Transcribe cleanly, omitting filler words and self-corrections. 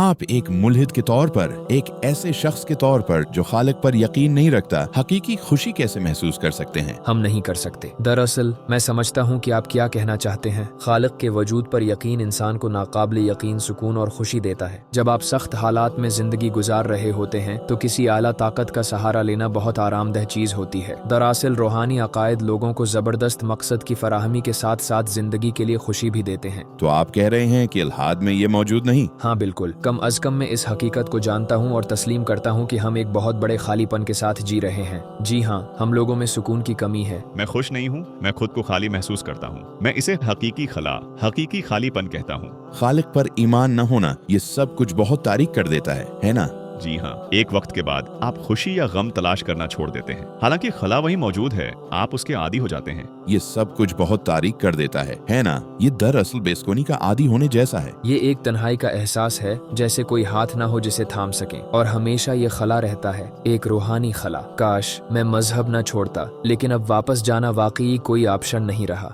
آپ ایک ملحد کے طور پر، ایک ایسے شخص کے طور پر جو خالق پر یقین نہیں رکھتا، حقیقی خوشی کیسے محسوس کر سکتے ہیں؟ ہم نہیں کر سکتے۔ دراصل میں سمجھتا ہوں کہ آپ کیا کہنا چاہتے ہیں۔ خالق کے وجود پر یقین انسان کو ناقابل یقین سکون اور خوشی دیتا ہے۔ جب آپ سخت حالات میں زندگی گزار رہے ہوتے ہیں تو کسی اعلیٰ طاقت کا سہارا لینا بہت آرام دہ چیز ہوتی ہے۔ دراصل روحانی عقائد لوگوں کو زبردست مقصد کی فراہمی کے ساتھ ساتھ زندگی کے لیے خوشی بھی دیتے ہیں۔ تو آپ کہہ رہے ہیں کہ الحاد میں یہ موجود نہیں؟ ہاں بالکل، کم از کم میں اس حقیقت کو جانتا ہوں اور تسلیم کرتا ہوں کہ ہم ایک بہت بڑے خالی پن کے ساتھ جی رہے ہیں۔ جی ہاں، ہم لوگوں میں سکون کی کمی ہے۔ میں خوش نہیں ہوں، میں خود کو خالی محسوس کرتا ہوں۔ میں اسے حقیقی خلا، حقیقی خالی پن کہتا ہوں۔ خالق پر ایمان نہ ہونا یہ سب کچھ بہت تاریک کر دیتا ہے نا؟ جی ہاں، ایک وقت کے بعد آپ خوشی یا غم تلاش کرنا چھوڑ دیتے ہیں، حالانکہ خلا وہی موجود ہے، آپ اس کے عادی ہو جاتے ہیں۔ یہ سب کچھ بہت تاریک کر دیتا ہے نا؟ یہ دراصل بے سکونی کا عادی ہونے جیسا ہے۔ یہ ایک تنہائی کا احساس ہے، جیسے کوئی ہاتھ نہ ہو جسے تھام سکیں، اور ہمیشہ یہ خلا رہتا ہے، ایک روحانی خلا۔ کاش میں مذہب نہ چھوڑتا، لیکن اب واپس جانا واقعی کوئی آپشن نہیں رہا۔